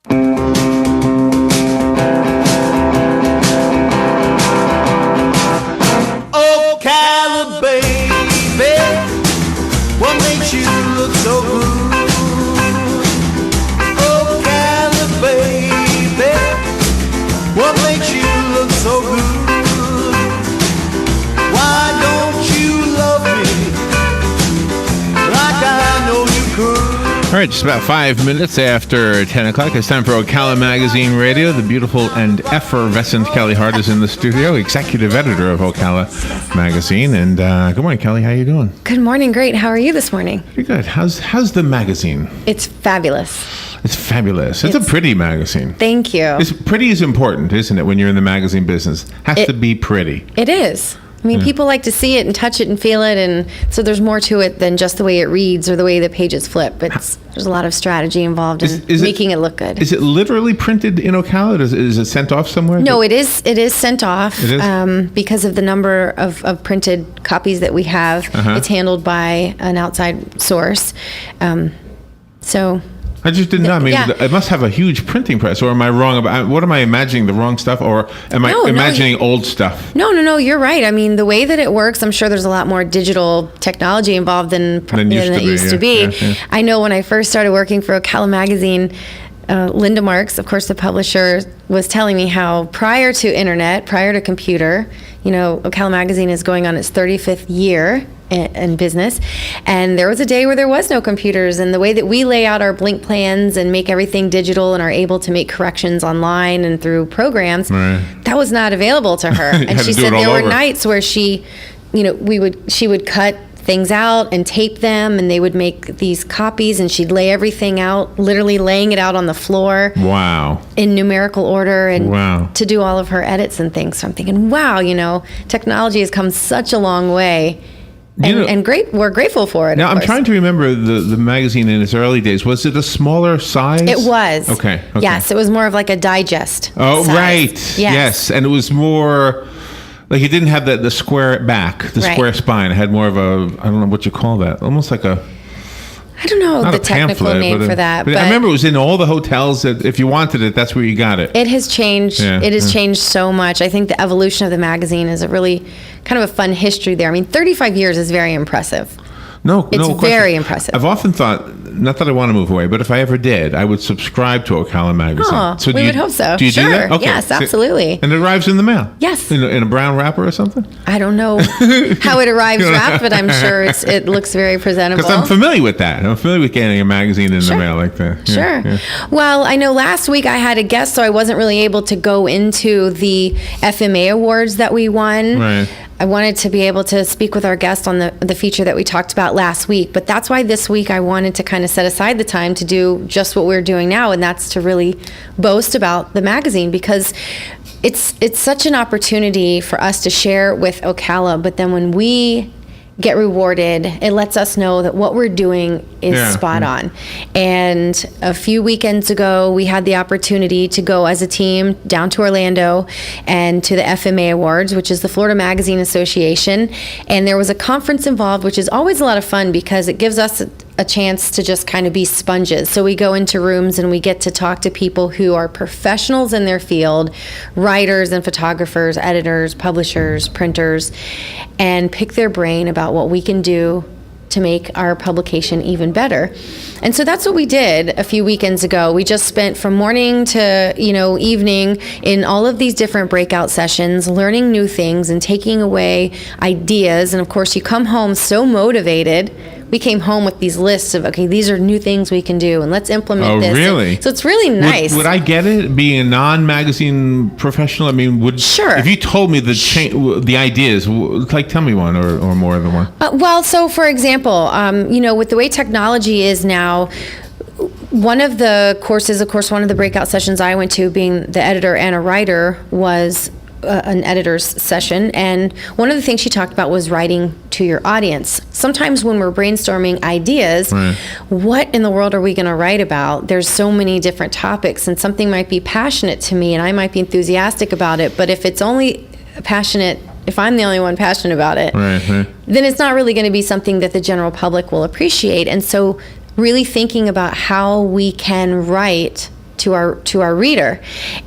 Ocala, baby, what makes you look so good? Ocala, baby, what makes you look so good? Why don't you love me like I know you could? All right, just about 5 minutes after 10 o'clock. It's time for Ocala Magazine Radio. The beautiful and effervescent Kelli Hart is in the studio, executive editor of Ocala Magazine. And good morning, Kelli. How you doing? Good morning. Great. How are you this morning? Pretty good. How's the magazine? It's fabulous. It's fabulous. It's a pretty magazine. Thank you. Pretty is important, isn't it, when you're in the magazine business? Has to be pretty. It is. I mean, people like to see it and touch it and feel it, and so there's more to it than just the way it reads or the way the pages flip. There's a lot of strategy involved in making it look good. Is it literally printed in Ocala? Is it sent off somewhere? No, it is. It is sent off. It is? Because of the number of printed copies that we have. It's handled by an outside source. So. I just didn't know. I mean, Yeah. it must have a huge printing press, or am I wrong about? What am I imagining? The wrong stuff, or am I imagining old stuff? No, you're right. I mean, the way that it works, I'm sure there's a lot more digital technology involved than it used to be. Yeah. I know when I first started working for Ocala Magazine, Linda Marks, of course, the publisher, was telling me how prior to internet, prior to computer, Ocala Magazine is going on its 35th year in business, and there was a day where there was no computers, and the way that we lay out our blink plans and make everything digital and are able to make corrections online and through programs, that was not available to her. And she said there were nights where she would cut things out and tape them, and they would make these copies, and she'd lay everything out, literally laying it out on the floor. Wow. In numerical order, and to do all of her edits and things. So I'm thinking, wow, technology has come such a long way. And we're grateful for it. Now, I'm trying to remember the magazine in its early days. Was it a smaller size? It was. Okay. Yes, it was more of like a digest. Oh, size. right. Yes. And it was more like it didn't have the square back, square spine. It had more of a, I don't know what you call that, almost like a, I don't know the technical pamphlet, name for that. But I remember it was in all the hotels that if you wanted it, that's where you got it. It has changed. Yeah, it has changed so much. I think the evolution of the magazine is a really kind of a fun history there. I mean, 35 years is very impressive. It's very impressive. I've often thought, not that I want to move away, but if I ever did, I would subscribe to Ocala Magazine. Oh, we would hope so. Do you do that? Okay. Yes, absolutely. And it arrives in the mail? Yes. In a brown wrapper or something? I don't know how it arrives wrapped, but I'm sure it looks very presentable. Because I'm familiar with that. I'm familiar with getting a magazine in the mail like that. Sure. Yeah. Well, I know last week I had a guest, so I wasn't really able to go into the FMA awards that we won. Right. I wanted to be able to speak with our guest on the feature that we talked about last week, but that's why this week I wanted to kind of set aside the time to do just what we're doing now, and that's to really boast about the magazine, because it's such an opportunity for us to share with Ocala, but then when we get rewarded, it lets us know that what we're doing is spot on. And a few weekends ago, we had the opportunity to go as a team down to Orlando and to the FMA Awards, which is the Florida Magazine Association. And there was a conference involved, which is always a lot of fun because it gives us a chance to just kind of be sponges. So we go into rooms and we get to talk to people who are professionals in their field, writers and photographers, editors, publishers, printers, and pick their brain about what we can do to make our publication even better. And so that's what we did a few weekends ago. We just spent from morning to, evening in all of these different breakout sessions, learning new things and taking away ideas. And of course, you come home so motivated. We came home with these lists of, okay, these are new things we can do, and let's implement this. Oh, really? So it's really nice. Would I get it, being a non-magazine professional? I mean, Sure. If you told me the ideas, tell me one or more than one. So for example, with the way technology is now, one of the courses, of course, one of the breakout sessions I went to, being the editor and a writer, was an editor's session, and one of the things she talked about was writing to your audience. Sometimes when we're brainstorming ideas, what in the world are we going to write about? There's so many different topics, and something might be passionate to me and I might be enthusiastic about it, but if it's only passionate, if I'm the only one passionate about it, then it's not really going to be something that the general public will appreciate. And so really thinking about how we can write to our reader.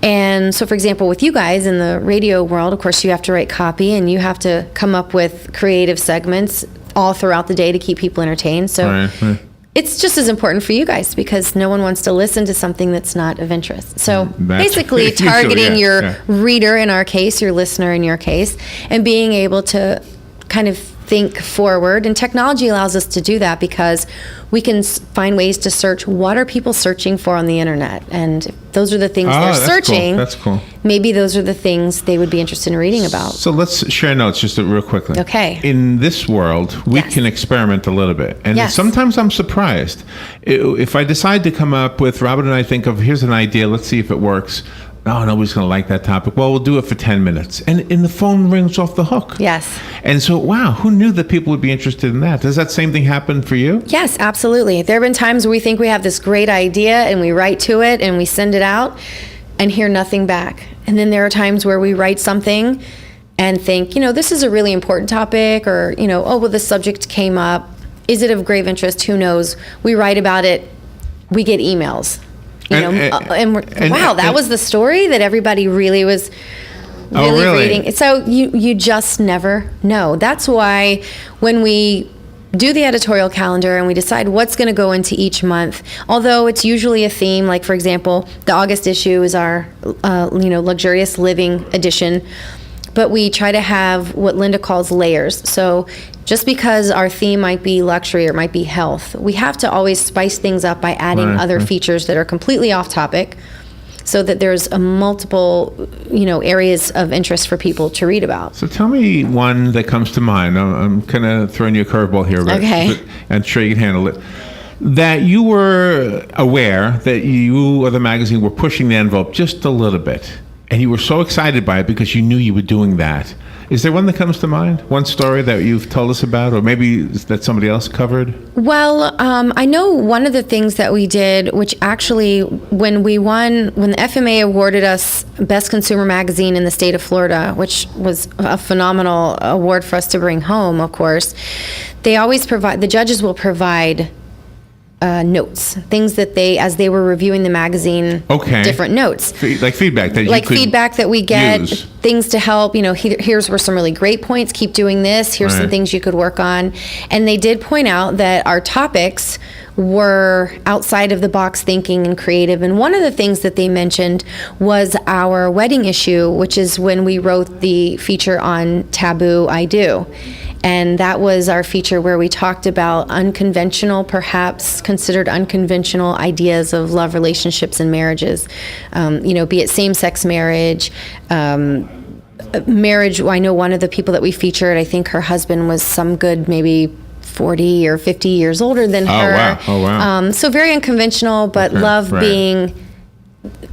And so, for example, with you guys in the radio world, of course, you have to write copy and you have to come up with creative segments all throughout the day to keep people entertained. So Right. it's just as important for you guys because no one wants to listen to something that's not of interest. So That's basically usually, targeting your yeah. reader in our case, your listener in your case, and being able to kind of think forward. And technology allows us to do that because we can find ways to search what are people searching for on the internet. And if those are the things they're that's searching. Cool. That's cool. Maybe those are the things they would be interested in reading about. So let's share notes just real quickly. Okay. In this world, we Yes. can experiment a little bit. And Yes. sometimes I'm surprised. If I decide to come up with, Robin and I think of, here's an idea, let's see if it works. Oh, nobody's going to like that topic. Well, we'll do it for 10 minutes. And the phone rings off the hook. Yes. And so, wow, who knew that people would be interested in that? Does that same thing happen for you? Yes, absolutely. There have been times where we think we have this great idea and we write to it and we send it out and hear nothing back. And then there are times where we write something and think, this is a really important topic, or, oh, well, this subject came up. Is it of grave interest? Who knows? We write about it. We get emails. Wow, that was the story that everybody really was really reading. So you just never know. That's why when we do the editorial calendar and we decide what's going to go into each month, although it's usually a theme, like for example, the August issue is our luxurious living edition, but we try to have what Linda calls layers. So just because our theme might be luxury or might be health, we have to always spice things up by adding other features that are completely off topic, so that there's a multiple, areas of interest for people to read about. So tell me one that comes to mind. I'm kind of throwing you a curveball here, but I'm sure you can handle it. That you were aware that you or the magazine were pushing the envelope just a little bit, and you were so excited by it because you knew you were doing that. Is there one that comes to mind? One story that you've told us about, or maybe that somebody else covered? Well, I know one of the things that we did, which actually, when the FMA awarded us Best Consumer Magazine in the state of Florida, which was a phenomenal award for us to bring home, of course, the judges will provide notes, things that as they were reviewing the magazine, different notes. Like feedback that feedback that we get, use. Things to help, here's were some really great points, keep doing this, here's some things you could work on. And they did point out that our topics were outside of the box thinking and creative. And one of the things that they mentioned was our wedding issue, which is when we wrote the feature on Taboo I Do. And that was our feature where we talked about perhaps considered unconventional ideas of love, relationships, and marriages. Be it same-sex marriage, marriage. I know one of the people that we featured, I think her husband was some good maybe 40 or 50 years older than her. Oh, wow. So very unconventional, but love being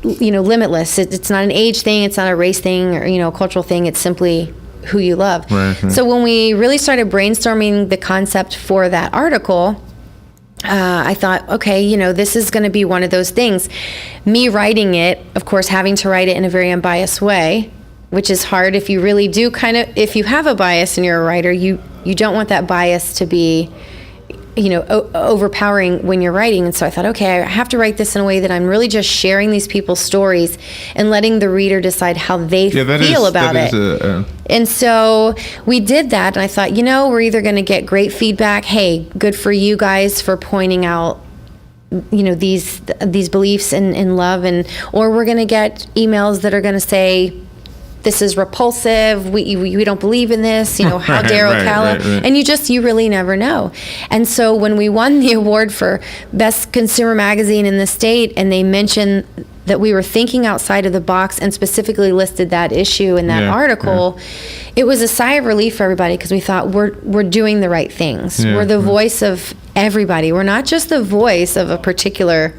limitless. It's not an age thing, it's not a race thing, or a cultural thing. It's simply who you love. So when we really started brainstorming the concept for that article, I thought, okay, this is going to be one of those things. Me writing it, of course, having to write it in a very unbiased way, which is hard if you really do if you have a bias and you're a writer, you don't want that bias to be overpowering when you're writing. And so I thought, okay, I have to write this in a way that I'm really just sharing these people's stories and letting the reader decide how they feel about it. And so we did that, and I thought, we're either going to get great feedback, hey, good for you guys for pointing out these beliefs in love, or we're going to get emails that are going to say, this is repulsive, we don't believe in this, how dare Ocala? Right. And you really never know. And so when we won the award for Best Consumer Magazine in the state, and they mentioned that we were thinking outside of the box and specifically listed that issue in that article, it was a sigh of relief for everybody, because we thought we're doing the right things. We're the voice of everybody. We're not just the voice of a particular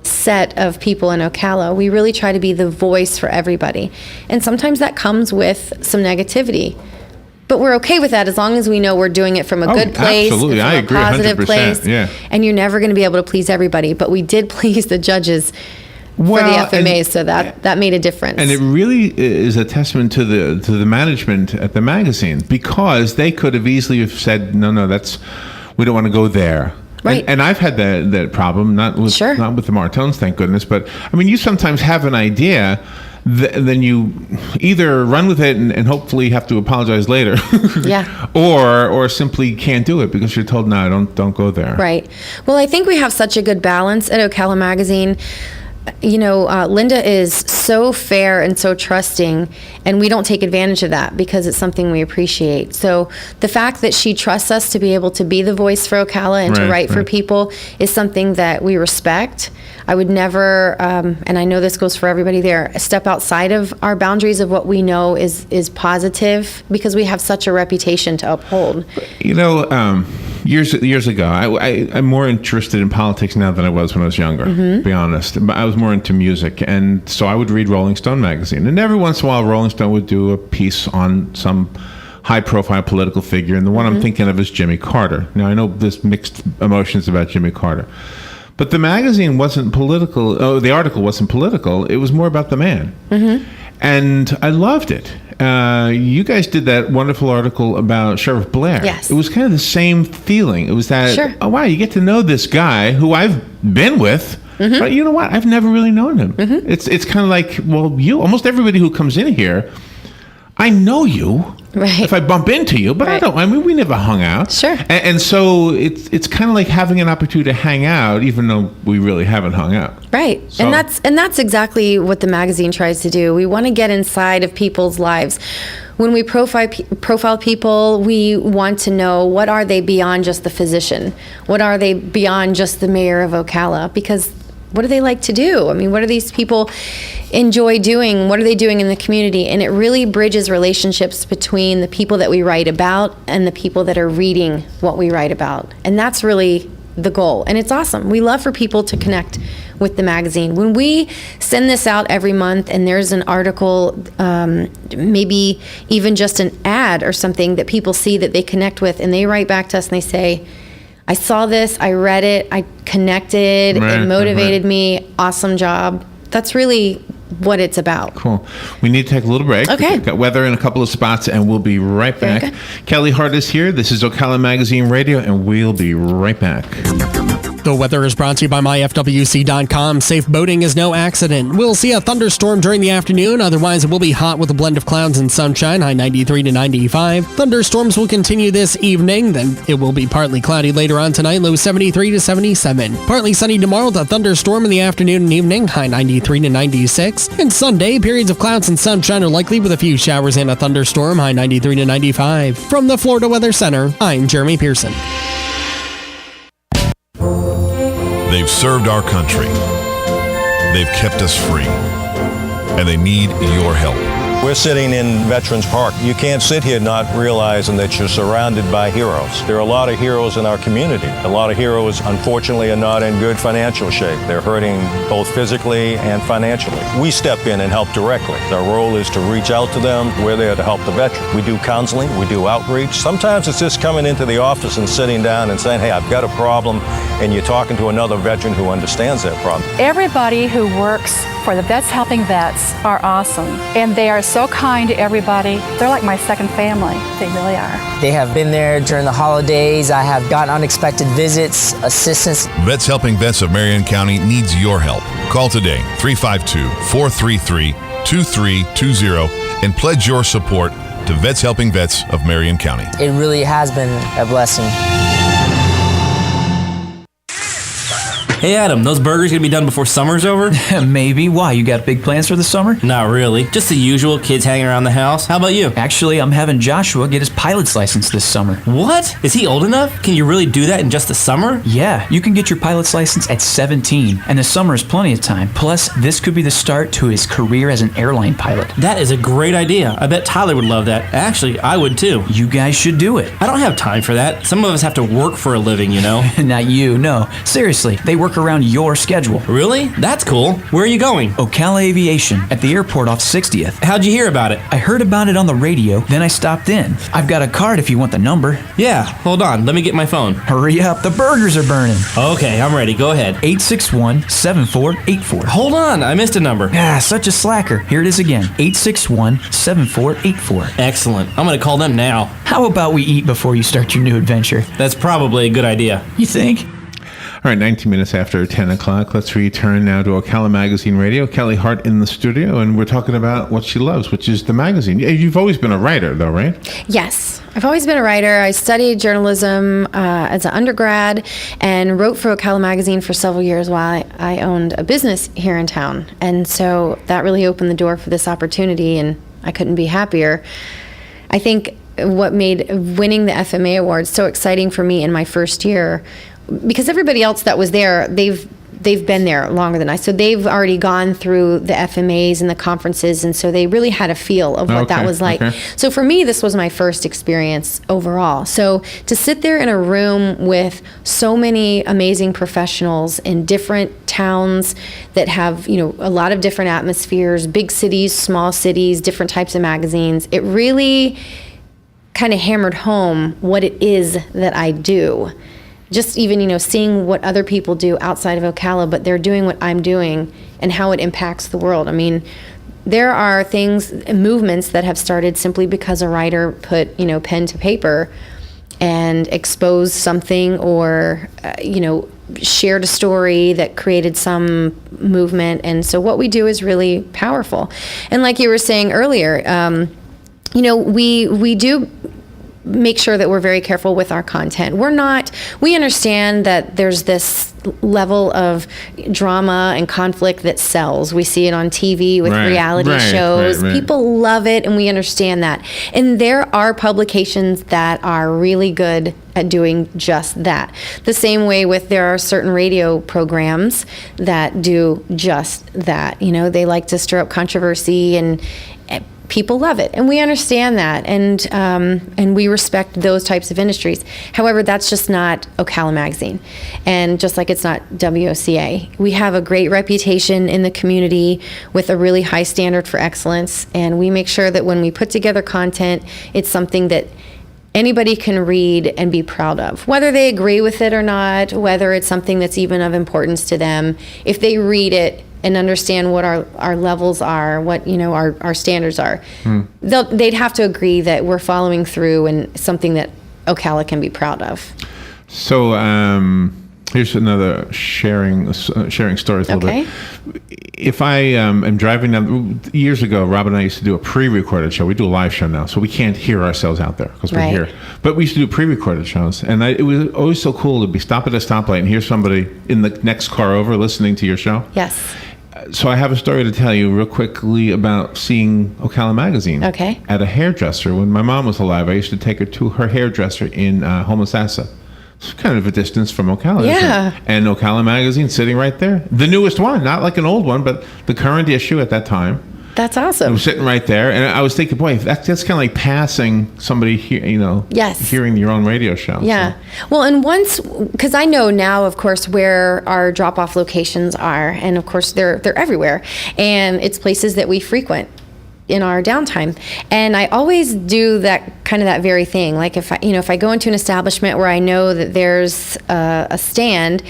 set of people in Ocala. We really try to be the voice for everybody. And sometimes that comes with some negativity. But we're okay with that as long as we know we're doing it from a good place, absolutely. from I a agree, positive 100%, place. yeah. And you're never going to be able to please everybody. But we did please the judges for the FMA, so that made a difference. And it really is a testament to the management at the magazine, because they could have easily have said, no, we don't want to go there. Right. And I've had that problem, not with Sure. not with the Martones, thank goodness, but I mean, you sometimes have an idea, then you either run with it and hopefully have to apologize later, Yeah. or simply can't do it because you're told, no, don't go there. Right. Well, I think we have such a good balance at Ocala Magazine. You know, Linda is so fair and so trusting, and we don't take advantage of that because it's something we appreciate. So the fact that she trusts us to be able to be the voice for Ocala and to write for people is something that we respect. I would never, and I know this goes for everybody there, step outside of our boundaries of what we know is positive, because we have such a reputation to uphold. You know, years ago, I'm more interested in politics now than I was when I was younger, to be honest. But I was more into music, and so I would read Rolling Stone magazine. And every once in a while, Rolling Stone would do a piece on some high-profile political figure, and the one I'm thinking of is Jimmy Carter. Now, I know there's mixed emotions about Jimmy Carter. But the magazine wasn't political. Oh, the article wasn't political. It was more about the man. And I loved it. You guys did that wonderful article about Sheriff Blair. Yes. It was kind of the same feeling. It was that, Sure. oh, wow, you get to know this guy who I've been with, but you know what? I've never really known him. It's kind of like, well, almost everybody who comes in here, I know you. Right. If I bump into you, but I mean, we never hung out. Sure. And so it's kind of like having an opportunity to hang out, even though we really haven't hung out. Right. So- And that's exactly what the magazine tries to do. We want to get inside of people's lives. When we profile people, we want to know, what are they beyond just the physician? What are they beyond just the mayor of Ocala? Because what do they like to do? I mean, what do these people enjoy doing? What are they doing in the community? And it really bridges relationships between the people that we write about and the people that are reading what we write about. And that's really the goal. And it's awesome. We love for people to connect with the magazine. When we send this out every month and there's an article, maybe even just an ad or something that people see that they connect with, and they write back to us and they say, I saw this, I read it, I connected, it motivated me, awesome job. That's really what it's about. Cool. We need to take a little break. Okay. We've got weather in a couple of spots, and we'll be right Very back. good. Kelli Hart is here. This is Ocala Magazine Radio, and we'll be right back. The weather is brought to you by myfwc.com. Safe boating is no accident. We'll see a thunderstorm during the afternoon. Otherwise, it will be hot with a blend of clouds and sunshine, high 93 to 95. Thunderstorms will continue this evening. Then it will be partly cloudy later on tonight, low 73 to 77. Partly sunny tomorrow with a thunderstorm in the afternoon and evening, high 93 to 96. And Sunday, periods of clouds and sunshine are likely with a few showers and a thunderstorm, high 93 to 95. From the Florida Weather Center, I'm Jeremy Pearson. They've served our country. They've kept us free. And they need your help. We're sitting in Veterans Park. You can't sit here not realizing that you're surrounded by heroes. There are a lot of heroes in our community. A lot of heroes, unfortunately, are not in good financial shape. They're hurting both physically and financially. We step in and help directly. Our role is to reach out to them. We're there to help the veteran. We do counseling. We do outreach. Sometimes it's just coming into the office and sitting down and saying, hey, I've got a problem, and you're talking to another veteran who understands that problem. Everybody who works for the Vets Helping Vets are awesome, and they are so kind to everybody. They're like my second family. They really are. They have been there during the holidays. I have gotten unexpected visits, assistance. Vets Helping Vets of Marion County needs your help. Call today, 352-433-2320, and pledge your support to Vets Helping Vets of Marion County. It really has been a blessing. Hey Adam, those burgers gonna be done before summer's over? Maybe. Why? You got big plans for the summer? Not really. Just the usual, kids hanging around the house. How about you? Actually, I'm having Joshua get his pilot's license this summer. What? Is he old enough? Can you really do that in just the summer? Yeah, you can get your pilot's license at 17, and the summer is plenty of time. Plus, this could be the start to his career as an airline pilot. That is a great idea. I bet Tyler would love that. Actually, I would too. You guys should do it. I don't have time for that. Some of us have to work for a living, you know? Not you, no. Seriously, they work around your schedule. Really? That's cool. Where are you going? Ocala Aviation, at the airport off 60th. How'd you hear about it? I heard about it on the radio, then I stopped in. I've got a card if you want the number. Yeah, hold on. Let me get my phone. Hurry up, the burgers are burning. Okay, I'm ready. Go ahead. 861-7484. Hold on, I missed a number. Ah, such a slacker. Here it is again. 861-7484. Excellent. I'm gonna call them now. How about we eat before you start your new adventure? That's probably a good idea. You think? All right, 19 minutes after 10 o'clock. Let's return now to Ocala Magazine Radio. Kelli Hart in the studio, and we're talking about what she loves, which is the magazine. You've always been a writer, though, right? Yes. I've always been a writer. I studied journalism as an undergrad and wrote for Ocala Magazine for several years while I owned a business here in town. And so that really opened the door for this opportunity, and I couldn't be happier. I think what made winning the FMA Award so exciting for me in my first year, because everybody else that was there, they've been there longer than I. So they've already gone through the FMAs and the conferences, and so they really had a feel of what that was like. Okay. So for me, this was my first experience overall. So to sit there in a room with so many amazing professionals in different towns that have, a lot of different atmospheres, big cities, small cities, different types of magazines, it really kind of hammered home what it is that I do. Just even, seeing what other people do outside of Ocala, but they're doing what I'm doing and how it impacts the world. I mean, there are movements that have started simply because a writer put, pen to paper and exposed something or, shared a story that created some movement. And so what we do is really powerful. And like you were saying earlier, we do make sure that we're very careful with our content. We understand that there's this level of drama and conflict that sells. We see it on TV with reality shows. People love it, and we understand that. And there are publications that are really good at doing just that. The same way there are certain radio programs that do just that. They like to stir up controversy, and people love it, and we understand that, and we respect those types of industries. However, that's just not Ocala Magazine, and just like it's not WOCA. We have a great reputation in the community with a really high standard for excellence, and we make sure that when we put together content, it's something that anybody can read and be proud of, whether they agree with it or not, whether it's something that's even of importance to them. If they read it and understand what our levels are, what our standards are, they'd have to agree that we're following through and something that Ocala can be proud of. So here's another sharing stories a little bit. If I am driving down, years ago, Rob and I used to do a pre-recorded show. We do a live show now, so we can't hear ourselves out there because we're here. But we used to do pre-recorded shows, and it was always so cool to stop at a stoplight and hear somebody in the next car over listening to your show. Yes. So I have a story to tell you real quickly about seeing Ocala Magazine at a hairdresser. When my mom was alive, I used to take her to her hairdresser in Homosassa. It's kind of a distance from Ocala. Yeah. And Ocala Magazine sitting right there. The newest one, not like an old one, but the current issue at that time. That's awesome. I was sitting right there, and I was thinking, boy, that's kind of like passing somebody here, hearing your own radio show. Yeah. So. Well, and because I know now, of course, where our drop-off locations are, and of course they're everywhere, and it's places that we frequent in our downtime. And I always do that very thing. Like if I go into an establishment where I know that there's a stand,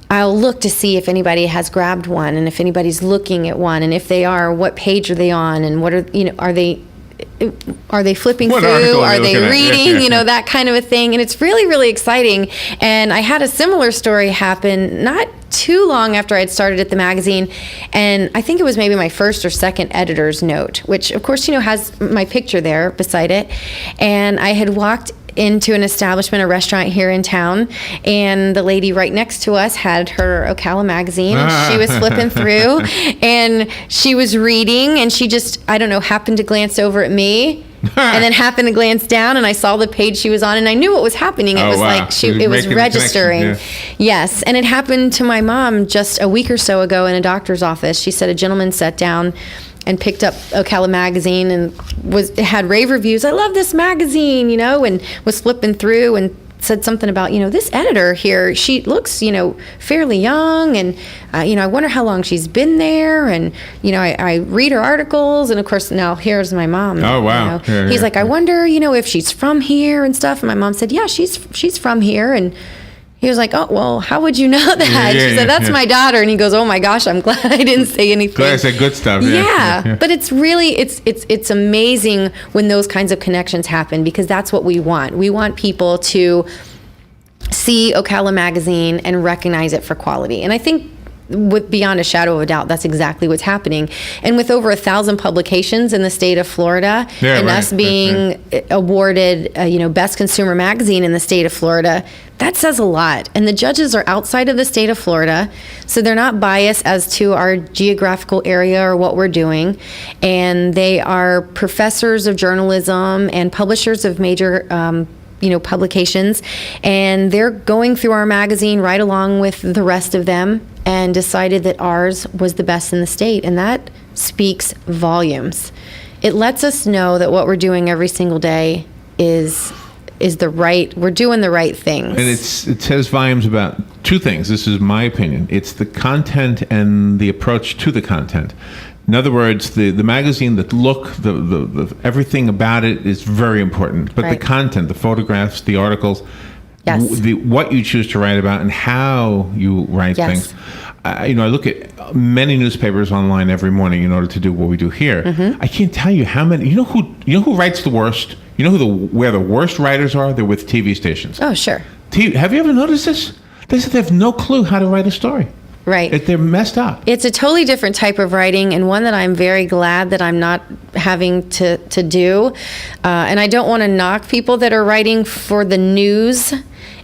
I'll look to see if anybody has grabbed one, and if anybody's looking at one, and if they are, what page are they on, and what are they flipping through? Are they reading? That kind of a thing. And it's really, really exciting. And I had a similar story happen not too long after I'd started at the magazine, and I think it was maybe my first or second editor's note, which of course has my picture there beside it. And I had walked into an establishment, a restaurant here in town, and the lady right next to us had her Ocala magazine, and she was flipping through, and she was reading, and she just, happened to glance over at me, and then happened to glance down, and I saw the page she was on, and I knew what was happening. It was like it was registering. Yeah. Yes, and it happened to my mom just a week or so ago in a doctor's office. She said a gentleman sat down and picked up Ocala magazine and had rave reviews. I love this magazine, and was flipping through and said something about, this editor here, she looks, fairly young, and, I wonder how long she's been there, and, I read her articles, and of course now here's my mom. Oh, wow. He's like, I wonder, if she's from here and stuff, and my mom said, yeah, she's from here, and he was like, oh, well, how would you know that? She said, that's my daughter. And he goes, oh my gosh, I'm glad I didn't say anything. Glad I said good stuff. Yeah. But it's really, it's amazing when those kinds of connections happen, because that's what we want. We want people to see Ocala magazine and recognize it for quality. And I think with beyond a shadow of a doubt, that's exactly what's happening. And with over 1,000 publications in the state of Florida, and us being awarded, best consumer magazine in the state of Florida, that says a lot. And the judges are outside of the state of Florida, so they're not biased as to our geographical area or what we're doing. And they are professors of journalism and publishers of major publications, and they're going through our magazine right along with the rest of them and decided that ours was the best in the state, and that speaks volumes. It lets us know that what we're doing every single day is we're doing the right things. And it says volumes about two things. This is my opinion. It's the content and the approach to the content. In other words, the magazine, the look, the everything about it is very important. But the content, the photographs, the articles, what you choose to write about and how you write things. I look at many newspapers online every morning in order to do what we do here. I can't tell you how many. You know who writes the worst? You know where the worst writers are? They're with TV stations. Oh, sure. Have you ever noticed this? They said they have no clue how to write a story. Right. They're messed up. It's a totally different type of writing, and one that I'm very glad that I'm not having to do. And I don't want to knock people that are writing for the news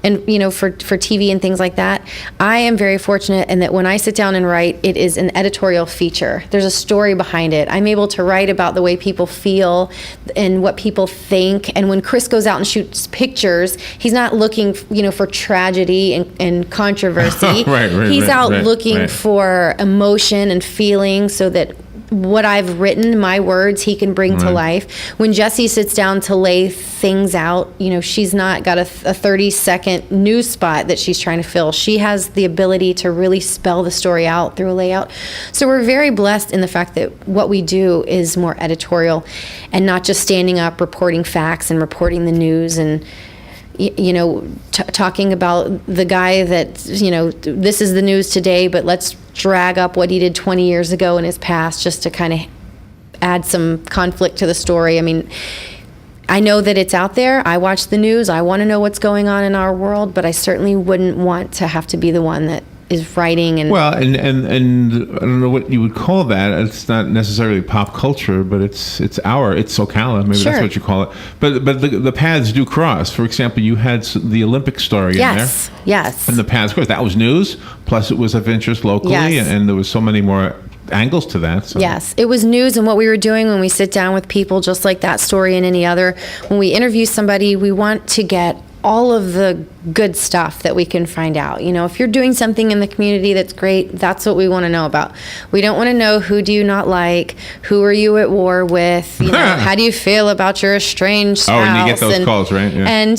and, for TV and things like that. I am very fortunate in that when I sit down and write, it is an editorial feature. There's a story behind it. I'm able to write about the way people feel and what people think. And when Chris goes out and shoots pictures, he's not looking, for tragedy and controversy. He's out looking for emotion and feeling so that what I've written, my words, he can bring to life. When Jessie sits down to lay things out, she's not got a 30-second news spot that she's trying to fill. She has the ability to really spell the story out through a layout. So we're very blessed in the fact that what we do is more editorial and not just standing up, reporting facts and reporting the news and talking about the guy that, this is the news today, but let's drag up what he did 20 years ago in his past just to kind of add some conflict to the story. I mean, I know that it's out there. I watch the news. I want to know what's going on in our world, but I certainly wouldn't want to have to be the one that is writing and and I don't know what you would call that. It's not necessarily pop culture, but it's Ocala. Maybe that's what you call it. But the paths do cross. For example, you had the Olympic story in there. Yes. And the paths cross. That was news. Plus, it was of interest locally, and there was so many more angles to that. So. Yes, it was news, and what we were doing when we sit down with people, just like that story and any other, when we interview somebody, we want to get all of the good stuff that we can find out. If you're doing something in the community that's great, that's what we want to know about. We don't want to know who do you not like, who are you at war with, how do you feel about your estranged spouse. And you get those calls, right? Yeah. And,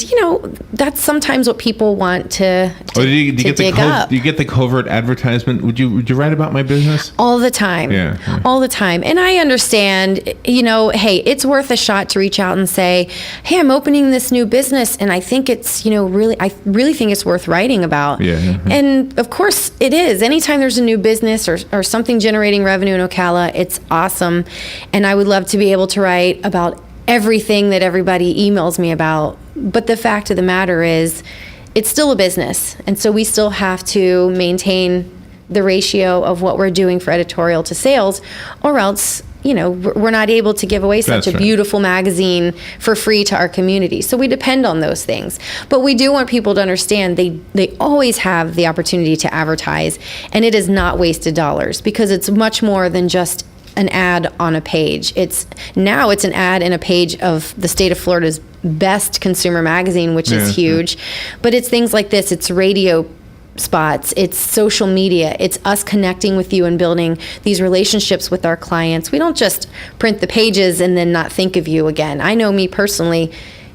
that's sometimes what people want to do you get dig up. Do you get the covert advertisement? Would you write about my business? All the time. Yeah. All the time. And I understand, hey, it's worth a shot to reach out and say, hey, I'm opening this new business, and I think it's, I really think it's worth writing about. And of course it is. Anytime there's a new business or something generating revenue in Ocala, it's awesome. And I would love to be able to write about everything that everybody emails me about. But the fact of the matter is, it's still a business. And so we still have to maintain the ratio of what we're doing for editorial to sales, or else we're not able to give away such a beautiful magazine for free to our community. So we depend on those things. But we do want people to understand they always have the opportunity to advertise, and it is not wasted dollars, because it's much more than just an ad on a page. It's an ad in a page of the state of Florida's best consumer magazine, which is huge. But it's things like this. It's radio spots, it's social media, it's us connecting with you and building these relationships with our clients. We don't just print the pages and then not think of you again. I know me personally,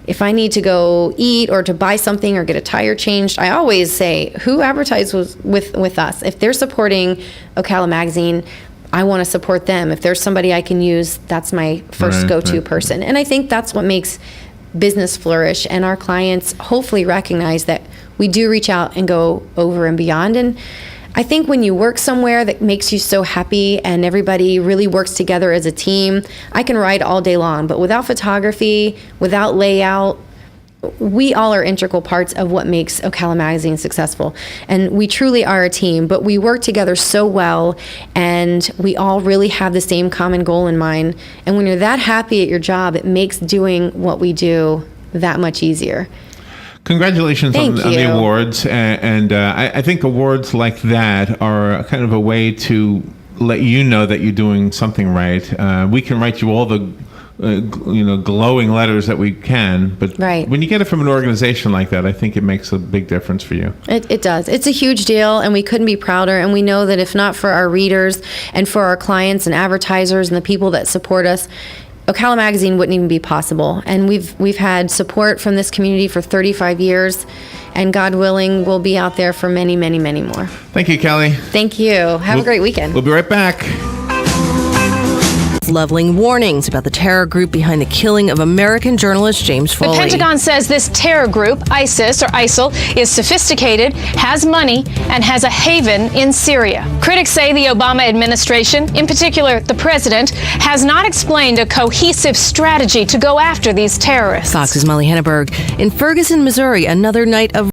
if I need to go eat or to buy something or get a tire changed, I always say, who advertises with us? If they're supporting Ocala Magazine, I want to support them. If there's somebody I can use, that's my first go-to person. And I think that's what makes business flourish, and our clients hopefully recognize that we do reach out and go over and beyond. And I think when you work somewhere that makes you so happy and everybody really works together as a team, I can write all day long, but without photography, without layout, we all are integral parts of what makes Ocala Magazine successful. And we truly are a team, but we work together so well, and we all really have the same common goal in mind. And when you're that happy at your job, it makes doing what we do that much easier. Congratulations on Thank the you. awards. And I think awards like that are kind of a way to let you know that you're doing something right. We can write you all the glowing letters that we can, but Right. when you get it from an organization like that, I think it makes a big difference for you. It does. It's a huge deal, and we couldn't be prouder. And we know that if not for our readers and for our clients and advertisers and the people that support us, Ocala Magazine wouldn't even be possible. And we've had support from this community for 35 years, and God willing, we'll be out there for many, many, many more. Thank you, Kelly. Thank you. Have a great weekend. We'll be right back. Leveling warnings about the terror group behind the killing of American journalist James Foley. The Pentagon says this terror group, ISIS or ISIL, is sophisticated, has money, and has a haven in Syria. Critics say the Obama administration, in particular the president, has not explained a cohesive strategy to go after these terrorists. Fox's Molly Henneberg. In Ferguson, Missouri, another night of